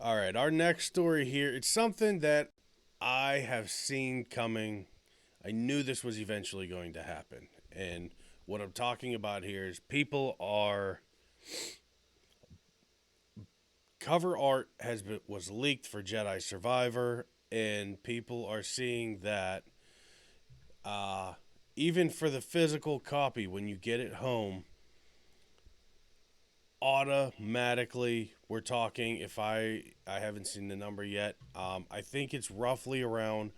All right, our next story here, it's something that I have seen coming. I knew this was eventually going to happen. And what I'm talking about here is people are cover art was leaked for Jedi Survivor, and people are seeing that uh, even for the physical copy, when you get it home, automatically we're talking. If I haven't seen the number yet, I think it's roughly around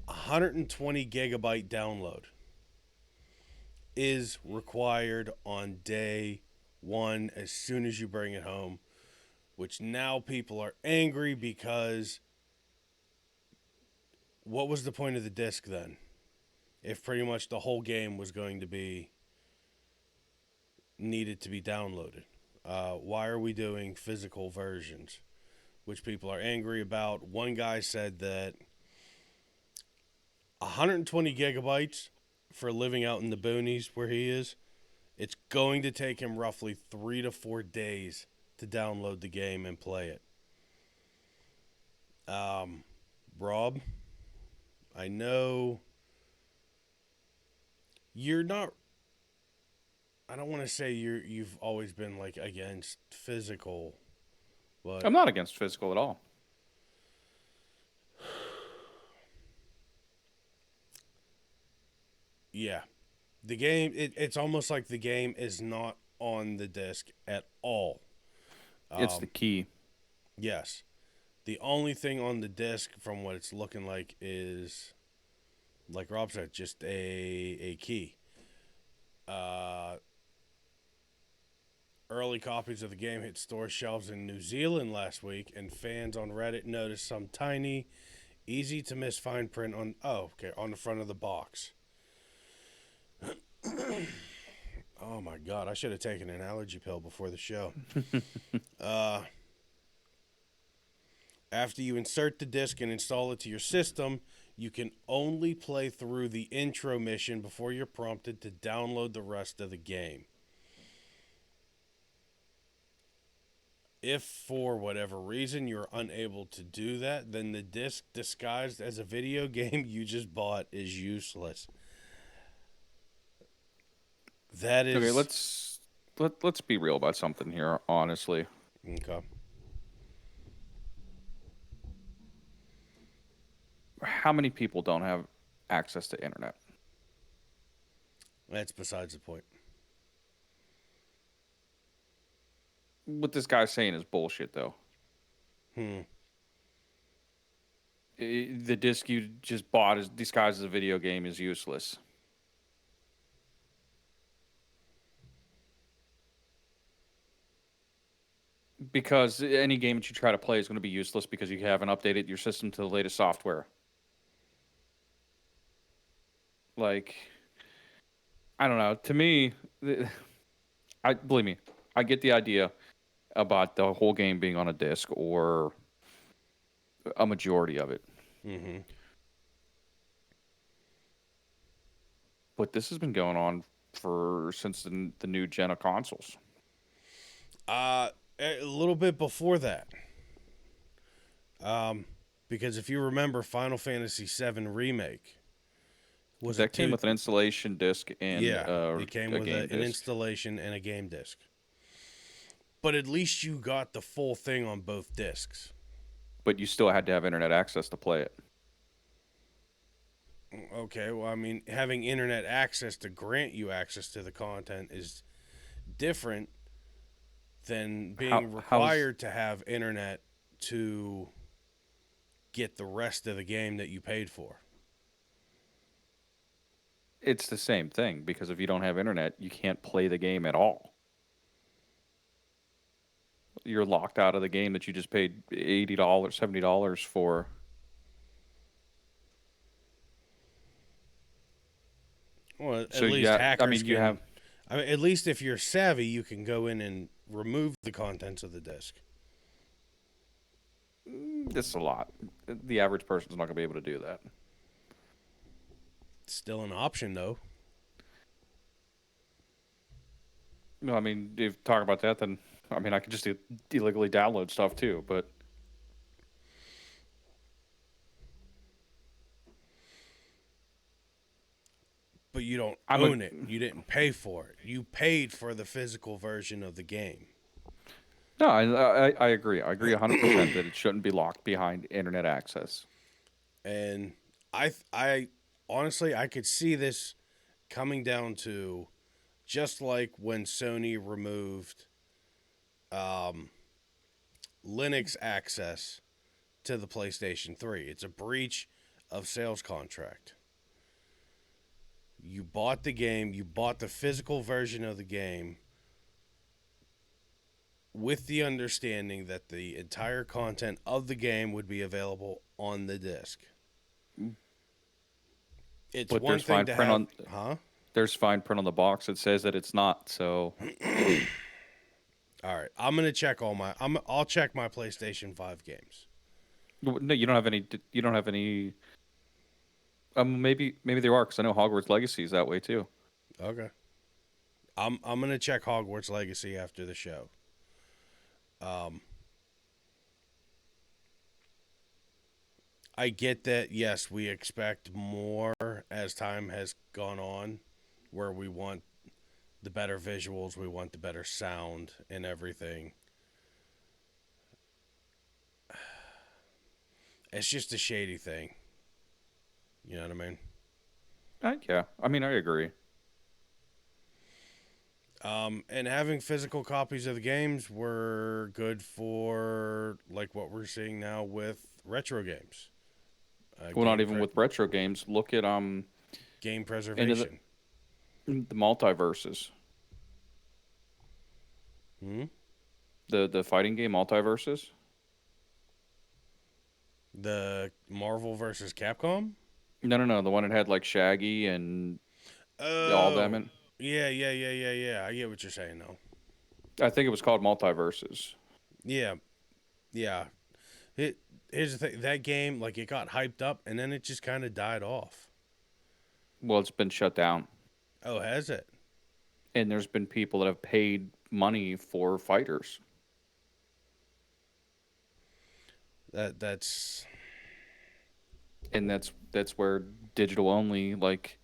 120 gigabyte download is required on day one as soon as you bring it home, which now people are angry because what was the point of the disc then? If pretty much the whole game was going to be needed to be downloaded. Why are we doing physical versions? Which people are angry about. One guy said that 120 gigabytes for living out in the boonies where he is, it's going to take him roughly 3 to 4 days to download the game and play it. Rob, I know you're not. I don't want to say you've always been like against physical, but I'm not against physical at all. yeah, the game. It's almost like the game is not on the disc at all. It's the Um, key. yes, the only thing on the disc from what it's looking like is, like Rob said, just a key. Uh, Early copies of the game hit store shelves in New Zealand last week, and fans on Reddit noticed some tiny, easy to miss fine print on the front of the box. Oh my god, I should have taken an allergy pill before the show. Uh, After you insert the disc and install it to your system, you can only play through the intro mission before you're prompted to download the rest of the game. If for whatever reason you're unable to do that, then the disc disguised as a video game you just bought is useless. That Okay, is let's be real about something here, honestly. okay. How many people don't have access to internet? That's besides the point. What this guy's saying is bullshit, though. Hmm. The disc you just bought is disguised as a video game is useless. Because any game that you try to play is going to be useless because you haven't updated your system to the latest software. Like, I don't know. To me, I believe me, I get the idea about the whole game being on a disc or a majority of it. Mm-hmm. But this has been going on for since the new gen of consoles. Uh, a little bit before that. Um, because if you remember, Final Fantasy VII Remake was a That came two. with an installation disc and Yeah, it came a with game an disc. installation and a game disc. But at least you got the full thing on both discs. But you still had to have internet access to play it. Okay, well, I mean, having internet access to grant you access to the content is different than being How's required to have internet to get the rest of the game that you paid for. it's the same thing because if you don't have internet, you can't play the game at all. You're locked out of the game that you just paid $80, $70 for. Well, So at least yeah, I hackers mean you can. have I mean, at least if you're savvy, you can go in and remove the contents of the disk. this is a lot. The average person's not going to be able to do that. It's still an option, though. No, I mean, if you talk about that, then I mean, I could just illegally download stuff too. But but you don't I'm a own it. You didn't pay for it. You paid for the physical version of the game. no, I agree. I agree 100% that it shouldn't be locked behind internet access. And I honestly I could see this coming down to just like when Sony removed um, Linux access to the PlayStation 3. It's a breach of sales contract. You bought the game, you bought the physical version of the game with the understanding that the entire content of the game would be available on the disc. It's But one thing to have, huh? there's fine print on the box that says that it's not. So All right, I'm gonna check all my. I'll check my PlayStation 5 games. no, you don't have any. You don't have any. Maybe there are because I know Hogwarts Legacy is that way too. Okay, I'm gonna check Hogwarts Legacy after the show. Um, I get that. Yes, we expect more as time has gone on, where we want the better visuals, we want the better sound and everything. It's just a shady thing. You know what I mean? Yeah, I mean I agree. And having physical copies of the games were good for like what we're seeing now with retro games, Well, not even with retro games. Look at game into preservation. the multiverses, Hmm? the fighting game multiverses. The Marvel versus Capcom. No, the one that had like Shaggy and all them. Oh, And yeah. I get what you're saying now. I think it was called multiverses. Yeah, yeah. It Here's the thing: that game, like, it got hyped up, and then it just kind of died off. Well, it's been shut down, Oh, has it? and there's been people that have paid money for fighters, That's and that's where digital only like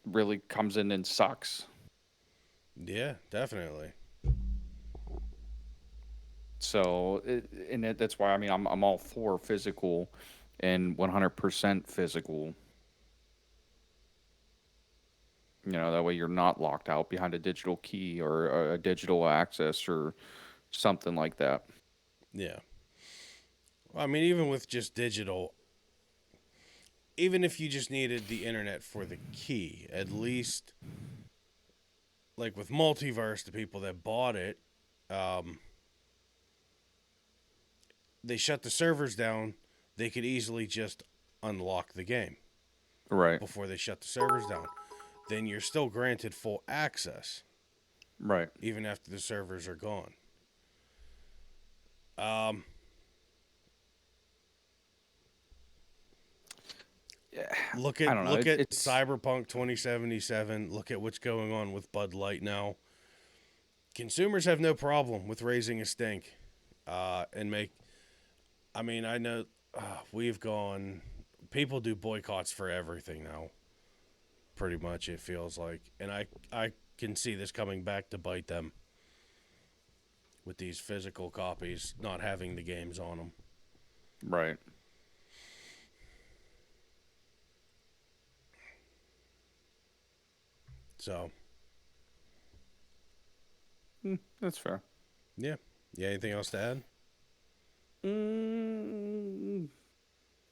really comes in and sucks. yeah, definitely. So, that's why I mean I'm all for physical and 100% physical. You know, that way you're not locked out behind a digital key or a digital access or something like that. Yeah. Well, I mean, even with just digital, even if you just needed the internet for the key, at least like with multiverse, the people that bought it, um, they shut the servers down. They could easily just unlock the game Right. before they shut the servers down. Then you're still granted full access Right. even after the servers are gone. Um, Yeah. look I at don't know. look at It's Cyberpunk 2077. Look at what's going on with Bud Light now. Consumers have no problem with raising a stink, and make. I mean, I know we've gone. People do boycotts for everything now. Pretty much, it feels like, and I can see this coming back to bite them with these physical copies not having the games on them. right. So That's fair. yeah, yeah. Anything else to add? Mm,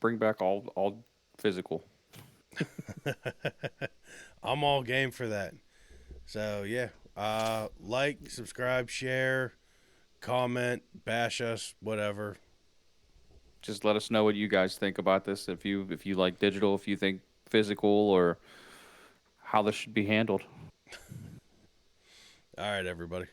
bring back all physical. I'm all game for that. So yeah, like, subscribe, share, comment, bash us, whatever. Just let us know what you guys think about this. If you like digital, if you think physical, or how this should be handled. All right, everybody.